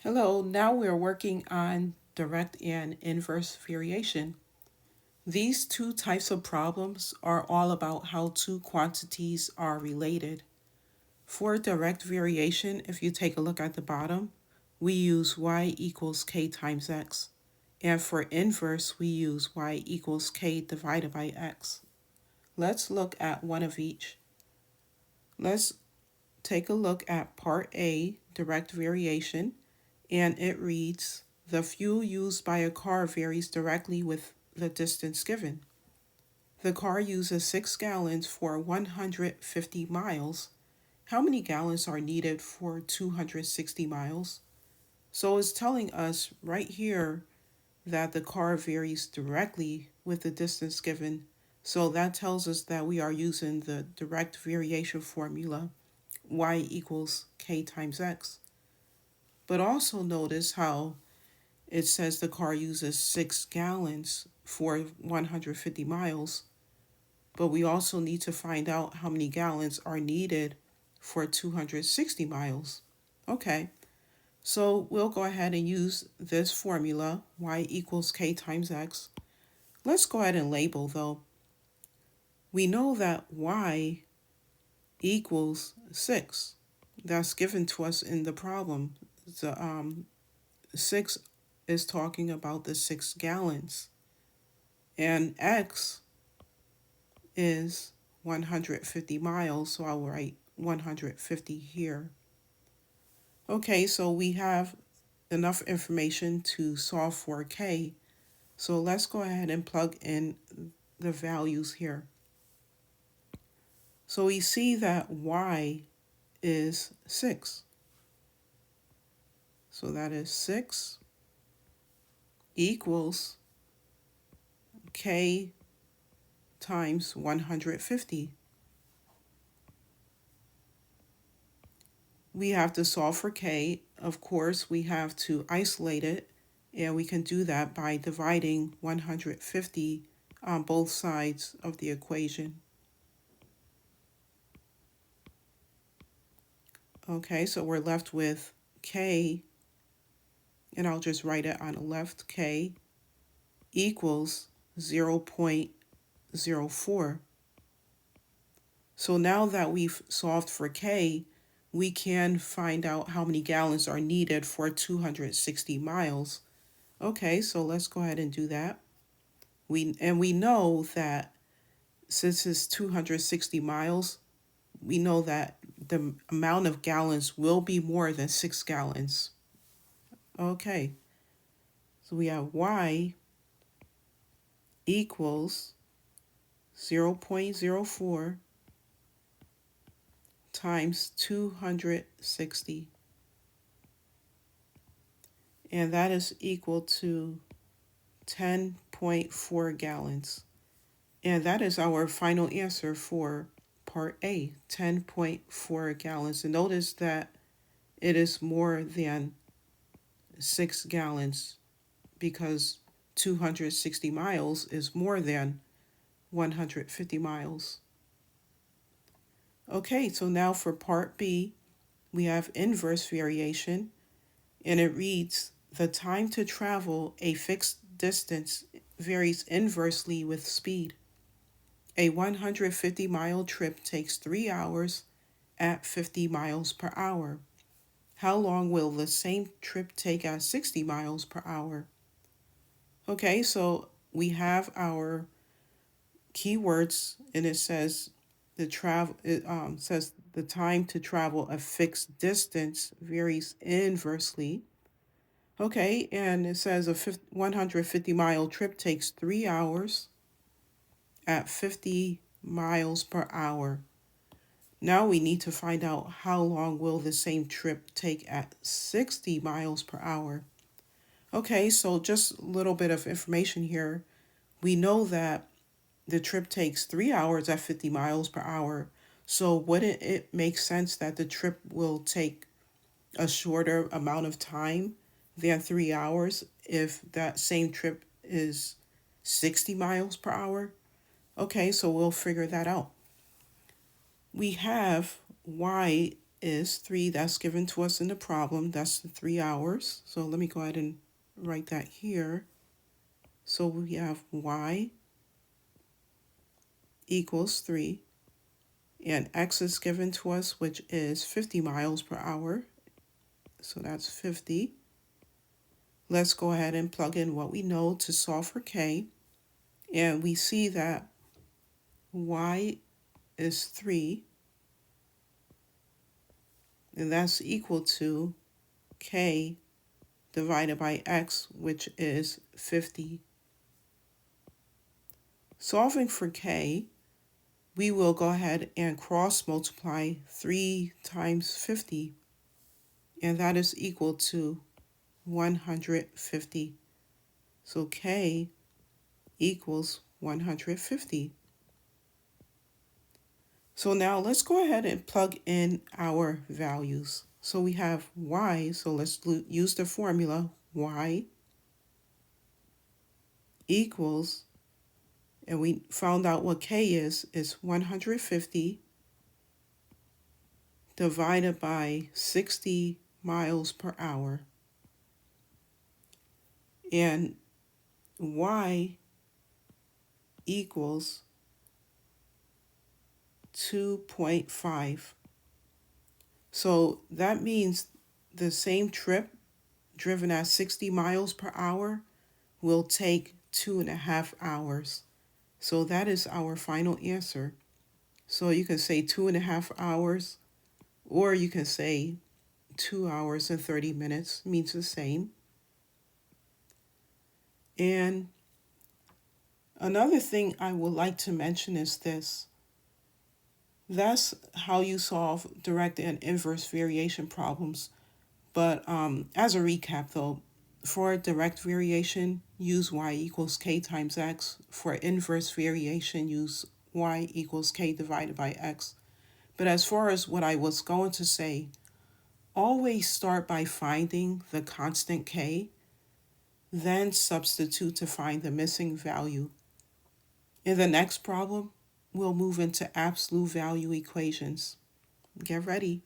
Hello, now we're working on direct and inverse variation. These two types of problems are all about how two quantities are related. For direct variation, if you take a look at the bottom, we use y equals k times x. And for inverse, we use y equals k divided by x. Let's look at one of each. Let's take a look at part A, direct variation, and it reads, the fuel used by a car varies directly with the distance given. The car uses 6 gallons for 150 miles. How many gallons are needed for 260 miles? So it's telling us right here that the car varies directly with the distance given. So that tells us that we are using the direct variation formula, y equals k times x. But also notice how it says the car uses 6 gallons for 150 miles, but we also need to find out how many gallons are needed for 260 miles. Okay, so we'll go ahead and use this formula, y equals k times x. Let's go ahead and label though. We know that y equals 6. That's given to us in the problem. The 6 is talking about the 6 gallons. And x is 150 miles, so I'll write 150 here. Okay, so we have enough information to solve for k. So let's go ahead and plug in the values here. So we see that y is 6. So that is 6 equals k times 150. We have to solve for k. Of course, we have to isolate it, and we can do that by dividing 150 on both sides of the equation. Okay, so we're left with k, and I'll just write it on the left, k equals 0.04. So now that we've solved for k, we can find out how many gallons are needed for 260 miles. Okay, so let's go ahead and do that. We know that since it's 260 miles, we know that the amount of gallons will be more than 6 gallons. Okay, so we have y equals 0.04 times 260. And that is equal to 10.4 gallons. And that is our final answer for part A, 10.4 gallons. And notice that it is more than 6 gallons because 260 miles is more than 150 miles. Okay, so now for part B, we have inverse variation, and it reads, the time to travel a fixed distance varies inversely with speed. A 150-mile trip takes 3 hours at 50 miles per hour. How long will the same trip take at 60 miles per hour? Okay, so we have our keywords, and it says says the time to travel a fixed distance varies inversely. Okay, and it says a 150-mile trip takes 3 hours at 50 miles per hour. Now we need to find out how long will the same trip take at 60 miles per hour. Okay, so just a little bit of information here. We know that the trip takes 3 hours at 50 miles per hour. So wouldn't it make sense that the trip will take a shorter amount of time than 3 hours if that same trip is 60 miles per hour? Okay, so we'll figure that out. We have y is 3. That's given to us in the problem. That's the 3 hours. So let me go ahead and write that here. So we have y equals 3. And x is given to us, which is 50 miles per hour. So that's 50. Let's go ahead and plug in what we know to solve for k. And we see that y is 3. And that's equal to k divided by x, which is 50. Solving for k, we will go ahead and cross multiply 3 times 50, and that is equal to 150. So k equals 150. So now let's go ahead and plug in our values. So we have y, so let's use the formula. Y equals, and we found out what k is 150 divided by 60 miles per hour. And y equals 2.5. So that means the same trip driven at 60 miles per hour will take 2.5 hours. So that is our final answer. So you can say 2.5 hours, or you can say 2 hours and 30 minutes, means the same. And another thing I would like to mention is this. That's how you solve direct and inverse variation problems. But as a recap though, for direct variation, use y equals k times x. For inverse variation, use y equals k divided by x. But as far as what I was going to say, always start by finding the constant k, then substitute to find the missing value. In the next problem, we'll move into absolute value equations. Get ready.